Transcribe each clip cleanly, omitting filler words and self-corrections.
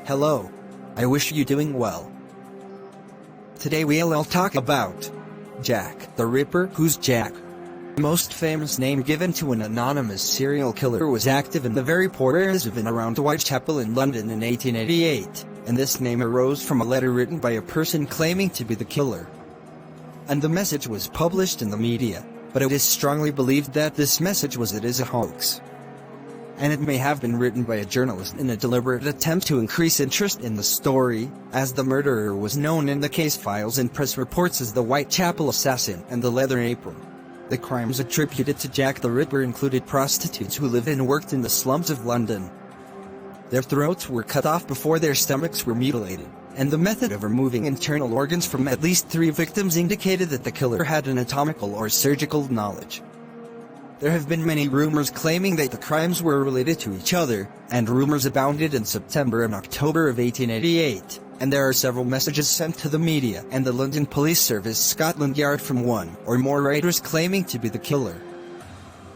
Hello. I wish you doing well. Today we'll all talk about Jack the Ripper. Who's Jack? The most famous name given to an anonymous serial killer was active in the very poor areas of and around Whitechapel in London in 1888, and this name arose from a letter written by a person claiming to be the killer. And the message was published in the media, but it is strongly believed that this message was a hoax. And it may have been written by a journalist in a deliberate attempt to increase interest in the story, as the murderer was known in the case files and press reports as the Whitechapel assassin and the leather apron. The crimes attributed to Jack the Ripper included prostitutes who lived and worked in the slums of London. Their throats were cut off before their stomachs were mutilated, and the method of removing internal organs from at least 3 victims indicated that the killer had anatomical or surgical knowledge. There have been many rumors claiming that the crimes were related to each other, and rumors abounded in September and October of 1888, and there are several messages sent to the media and the London Police Service Scotland Yard from one or more writers claiming to be the killer.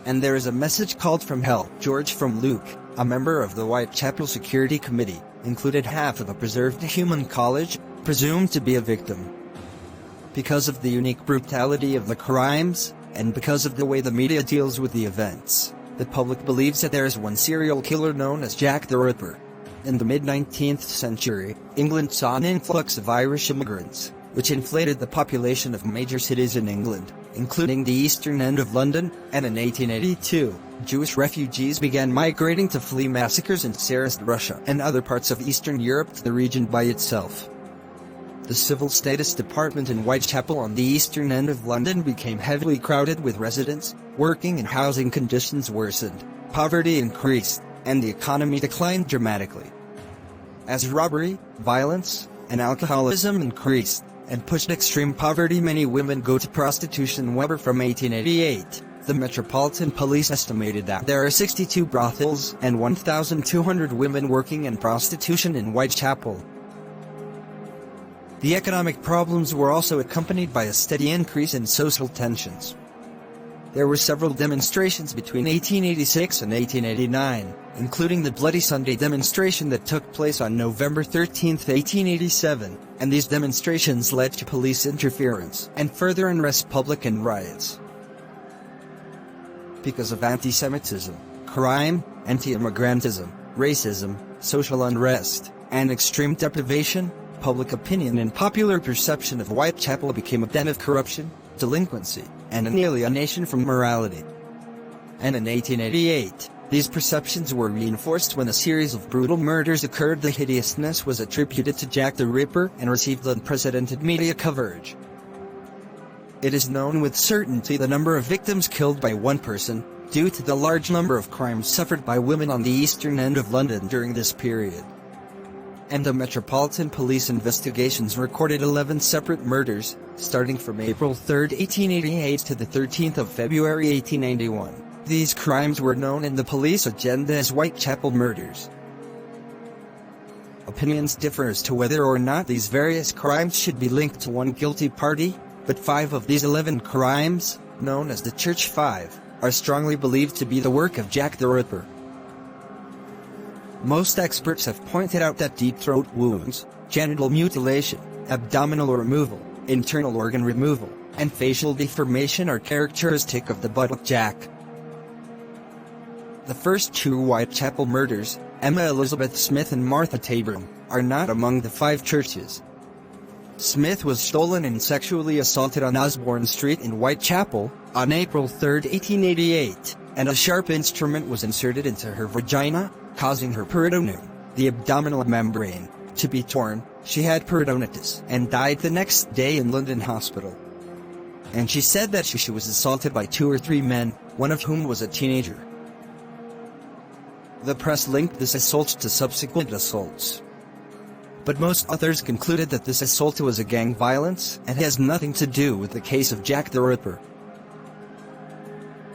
And there is a message called from hell. George from Luke, a member of the Whitechapel Security Committee, included half of a preserved human college, presumed to be a victim. Because of the unique brutality of the crimes, and because of the way the media deals with the events, the public believes that there is one serial killer known as Jack the Ripper. In the mid-19th century, England saw an influx of Irish immigrants, which inflated the population of major cities in England, including the eastern end of London, and in 1882, Jewish refugees began migrating to flee massacres in Tsarist Russia and other parts of Eastern Europe to the region by itself. The Civil Status Department in Whitechapel on the eastern end of London became heavily crowded with residents, working and housing conditions worsened, poverty increased, and the economy declined dramatically. As robbery, violence, and alcoholism increased, and pushed extreme poverty, many women go to prostitution. Weber from 1888, the Metropolitan Police estimated that there are 62 brothels and 1,200 women working in prostitution in Whitechapel. The economic problems were also accompanied by a steady increase in social tensions. There were several demonstrations between 1886 and 1889, including the Bloody Sunday demonstration that took place on November 13, 1887, and these demonstrations led to police interference and further unrest, public and riots. Because of anti-Semitism, crime, anti-immigrantism, racism, social unrest, and extreme deprivation, public opinion and popular perception of Whitechapel became a den of corruption, delinquency, and an alienation from morality. And in 1888, these perceptions were reinforced when a series of brutal murders occurred. The hideousness was attributed to Jack the Ripper and received unprecedented media coverage. It is known with certainty the number of victims killed by one person, due to the large number of crimes suffered by women on the eastern end of London during this period. And the Metropolitan Police investigations recorded 11 separate murders, starting from April 3, 1888 to the 13th of February 1891. These crimes were known in the police agenda as Whitechapel murders. Opinions differ as to whether or not these various crimes should be linked to one guilty party, but 5 of these 11 crimes, known as the Church Five, are strongly believed to be the work of Jack the Ripper. Most experts have pointed out that deep throat wounds, genital mutilation, abdominal removal, internal organ removal, and facial deformation are characteristic of the Buttock Jack. The first 2 Whitechapel murders, Emma Elizabeth Smith and Martha Tabram, are not among the 5 churches. Smith was stolen and sexually assaulted on Osborne Street in Whitechapel, on April 3, 1888, and a sharp instrument was inserted into her vagina, causing her peritoneum, the abdominal membrane, to be torn. She had peritonitis and died the next day in London Hospital. And she said that she was assaulted by 2 or 3 men, one of whom was a teenager. The press linked this assault to subsequent assaults, but most authors concluded that this assault was a gang violence and has nothing to do with the case of Jack the Ripper.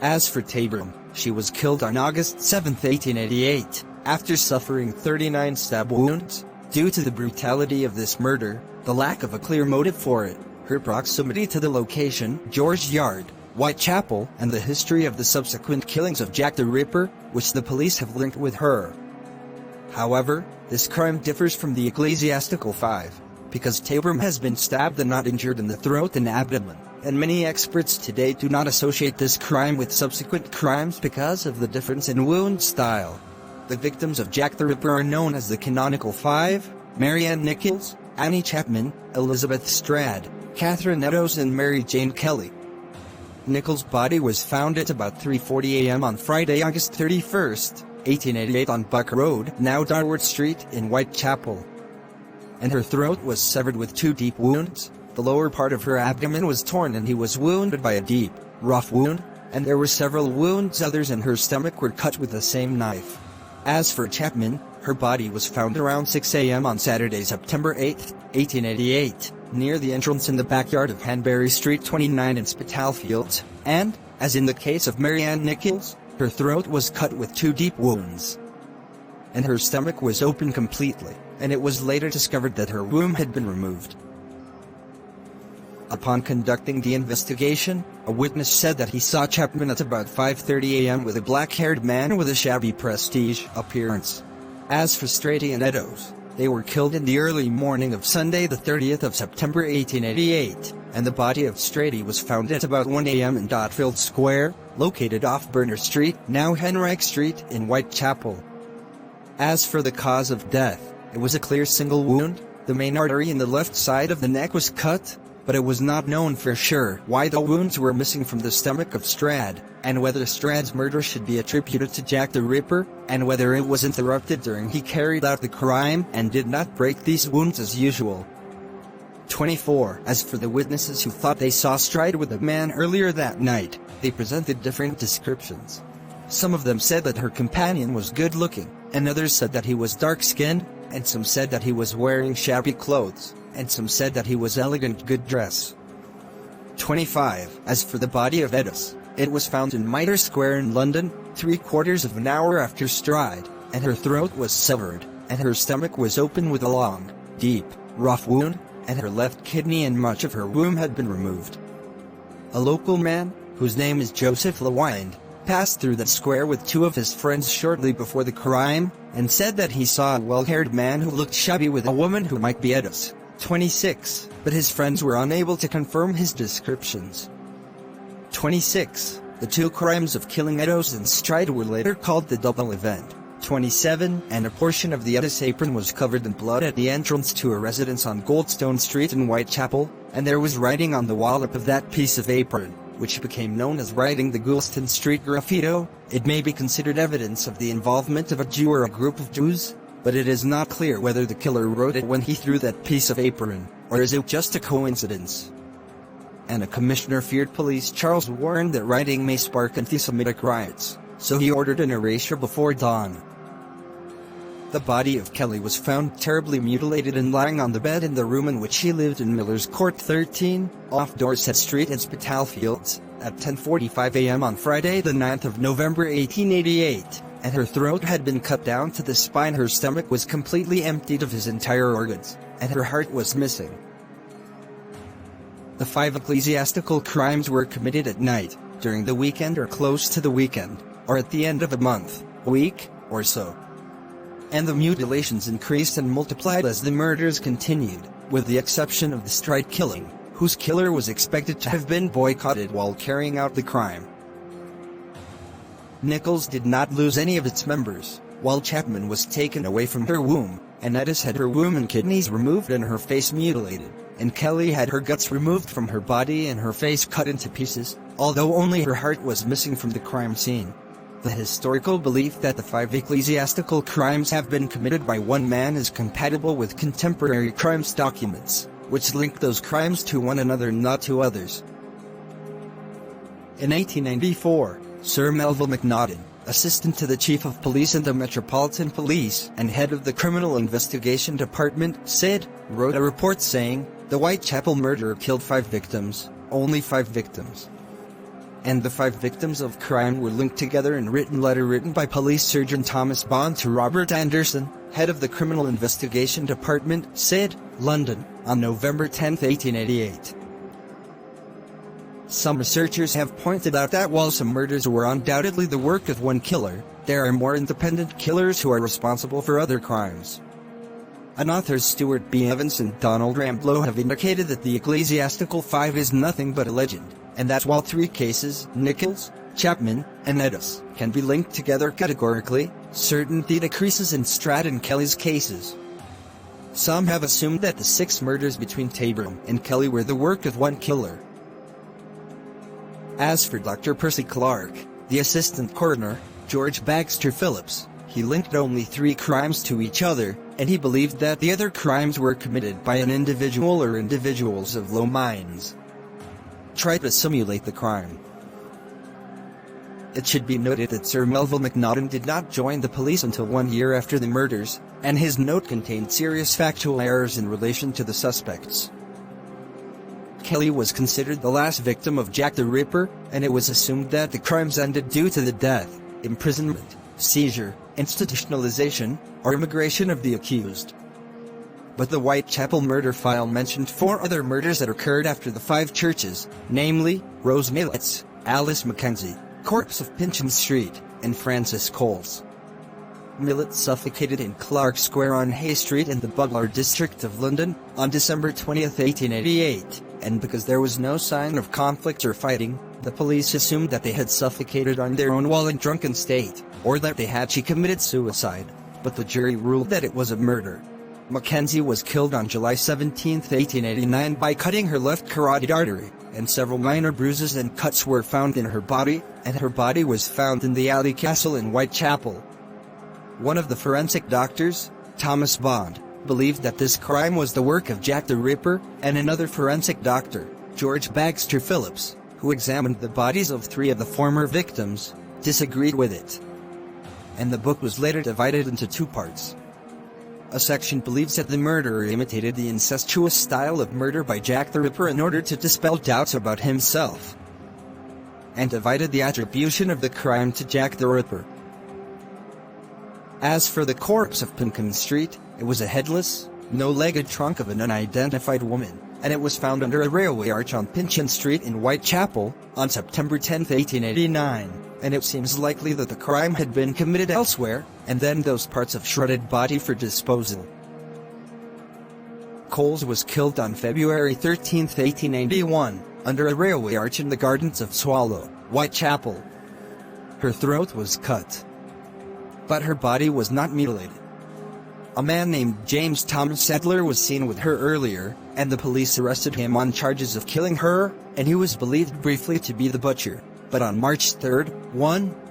As for Tabram, she was killed on August 7, 1888, after suffering 39 stab wounds. Due to the brutality of this murder, the lack of a clear motive for it, her proximity to the location, George Yard, Whitechapel, and the history of the subsequent killings of Jack the Ripper, which the police have linked with her. However, this crime differs from the Ecclesiastical 5, because Tabram has been stabbed and not injured in the throat and abdomen, and many experts today do not associate this crime with subsequent crimes because of the difference in wound style. The victims of Jack the Ripper are known as the Canonical Five: Marianne Nichols, Annie Chapman, Elizabeth Strad, Catherine Eddowes and Mary Jane Kelly. Nichols' body was found at about 3:40 a.m. on Friday, August 31st, 1888 on Buck Road, now Darwood Street in Whitechapel. And her throat was severed with 2 deep wounds. The lower part of her abdomen was torn and he was wounded by a deep, rough wound, and there were several wounds others in her stomach were cut with the same knife. As for Chapman, her body was found around 6 a.m. on Saturday, September 8, 1888, near the entrance in the backyard of Hanbury Street 29 in Spitalfields, and, as in the case of Marianne Nichols, her throat was cut with 2 deep wounds. And her stomach was open completely, and it was later discovered that her womb had been removed. Upon conducting the investigation, a witness said that he saw Chapman at about 5:30 a.m. with a black-haired man with a shabby prestige appearance. As for Strady and Eddowes, they were killed in the early morning of Sunday the 30th of September 1888, and the body of Strady was found at about 1 a.m. in Dotfield Square, located off Burner Street, now Henrike Street in Whitechapel. As for the cause of death, it was a clear single wound. The main artery in the left side of the neck was cut, but it was not known for sure why the wounds were missing from the stomach of Strad, and whether Strad's murder should be attributed to Jack the Ripper, and whether it was interrupted during he carried out the crime and did not break these wounds as usual. 24. As for the witnesses who thought they saw Strad with a man earlier that night, they presented different descriptions. Some of them said that her companion was good-looking, and others said that he was dark-skinned, and some said that he was wearing shabby clothes, and some said that he was elegant good dress. 25. As for the body of Eddowes, it was found in Mitre Square in London, 3/4 of an hour after Stride, and her throat was severed, and her stomach was open with a long, deep, rough wound, and her left kidney and much of her womb had been removed. A local man, whose name is Joseph Lewind, passed through that square with 2 of his friends shortly before the crime, and said that he saw a well-haired man who looked shabby with a woman who might be Eddowes. 26, but his friends were unable to confirm his descriptions. 26. The 2 crimes of killing Eddowes and Stride were later called the double event. 27. And a portion of the Eddowes apron was covered in blood at the entrance to a residence on Goldstone Street in Whitechapel, and there was writing on the wallop of that piece of apron, which became known as writing the Goulston Street Graffito. It may be considered evidence of the involvement of a Jew or a group of Jews, but it is not clear whether the killer wrote it when he threw that piece of apron, or is it just a coincidence. And a commissioner feared police Charles warned that writing may spark anti-Semitic riots, so he ordered an erasure before dawn. The body of Kelly was found terribly mutilated and lying on the bed in the room in which he lived in Miller's Court 13, off Dorset Street in Spitalfields, at 10:45 a.m. on Friday the 9th of November 1888, and her throat had been cut down to the spine. Her stomach was completely emptied of his entire organs, and her heart was missing. The 5 ecclesiastical crimes were committed at night, during the weekend or close to the weekend, or at the end of a month, week, or so. And the mutilations increased and multiplied as the murders continued, with the exception of the Stride killing, whose killer was expected to have been boycotted while carrying out the crime. Nichols did not lose any of its members, while Chapman was taken away from her womb, and Eddowes had her womb and kidneys removed and her face mutilated, and Kelly had her guts removed from her body and her face cut into pieces, although only her heart was missing from the crime scene. The historical belief that the 5 ecclesiastical crimes have been committed by one man is compatible with contemporary crimes documents, which link those crimes to one another, not to others. In 1894, Sir Melville Macnaghten, assistant to the Chief of Police in the Metropolitan Police and head of the Criminal Investigation Department, wrote a report saying, "The Whitechapel murderer killed 5 victims, only 5 victims." And the 5 victims of crime were linked together in a written letter written by Police Surgeon Thomas Bond to Robert Anderson, head of the Criminal Investigation Department, London, on November 10, 1888. Some researchers have pointed out that while some murders were undoubtedly the work of one killer, there are more independent killers who are responsible for other crimes. And authors Stuart B. Evans and Donald Ramblow have indicated that the Ecclesiastical Five is nothing but a legend, and that while three cases, Nichols, Chapman, and Edis, can be linked together categorically, certainty decreases in Stratt and Kelly's cases. Some have assumed that the 6 murders between Tabram and Kelly were the work of one killer. As for Dr. Percy Clark, the assistant coroner, George Baxter Phillips, he linked only 3 crimes to each other, and he believed that the other crimes were committed by an individual or individuals of low minds. Try to simulate the crime. It should be noted that Sir Melville Macnaghten did not join the police until 1 year after the murders, and his note contained serious factual errors in relation to the suspects. Kelly was considered the last victim of Jack the Ripper, and it was assumed that the crimes ended due to the death, imprisonment, seizure, institutionalization, or immigration of the accused. But the Whitechapel murder file mentioned 4 other murders that occurred after the 5 churches, namely, Rose Millett's, Alice Mackenzie, corpse of Pinchin Street, and Francis Coles. Millett suffocated in Clark Square on Hay Street in the Butler district of London, on December 20, 1888, and because there was no sign of conflict or fighting, the police assumed that they had suffocated on their own while in drunken state, or that she committed suicide, but the jury ruled that it was a murder. Mackenzie was killed on July 17, 1889 by cutting her left carotid artery, and several minor bruises and cuts were found in her body, and her body was found in the Alley Castle in Whitechapel. One of the forensic doctors, Thomas Bond, believed that this crime was the work of Jack the Ripper, and another forensic doctor, George Baxter Phillips, who examined the bodies of 3 of the former victims, disagreed with it. And the book was later divided into 2 parts. A section believes that the murderer imitated the incestuous style of murder by Jack the Ripper in order to dispel doubts about himself, and divided the attribution of the crime to Jack the Ripper. As for the corpse of Pinchin Street, it was a headless, no-legged trunk of an unidentified woman, and it was found under a railway arch on Pinchin Street in Whitechapel, on September 10, 1889, and it seems likely that the crime had been committed elsewhere, and then those parts of shredded body for disposal. Coles was killed on February 13, 1881, under a railway arch in the gardens of Swallow, Whitechapel. Her throat was cut, but her body was not mutilated. A man named James Thomas Sadler was seen with her earlier, and the police arrested him on charges of killing her, and he was believed briefly to be the butcher, but on March 3,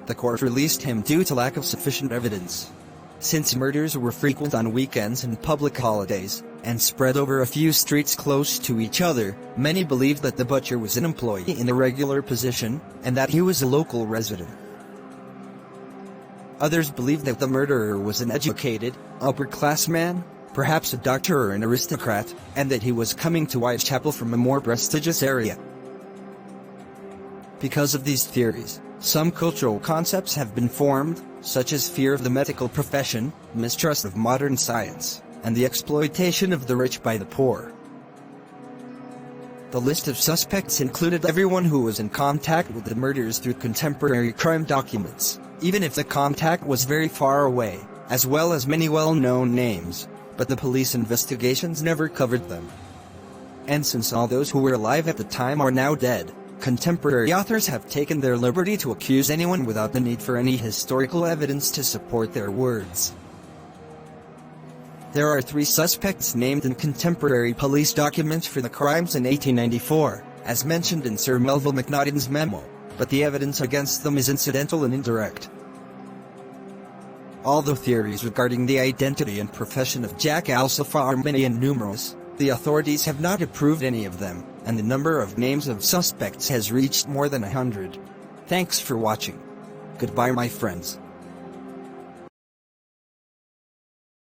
the court released him due to lack of sufficient evidence. Since murders were frequent on weekends and public holidays, and spread over a few streets close to each other, many believed that the butcher was an employee in a regular position, and that he was a local resident. Others believed that the murderer was an educated, upper-class man, perhaps a doctor or an aristocrat, and that he was coming to Whitechapel from a more prestigious area. Because of these theories, some cultural concepts have been formed, such as fear of the medical profession, mistrust of modern science, and the exploitation of the rich by the poor. The list of suspects included everyone who was in contact with the murders through contemporary crime documents, even if the contact was very far away, as well as many well-known names, but the police investigations never covered them. And since all those who were alive at the time are now dead, contemporary authors have taken their liberty to accuse anyone without the need for any historical evidence to support their words. There are 3 suspects named in contemporary police documents for the crimes in 1894, as mentioned in Sir Melville Macnaghten's memo, but the evidence against them is incidental and indirect. Although theories regarding the identity and profession of Jack Alsopha are many and numerous, the authorities have not approved any of them, and the number of names of suspects has reached more than 100. Thanks for watching. Goodbye, my friends.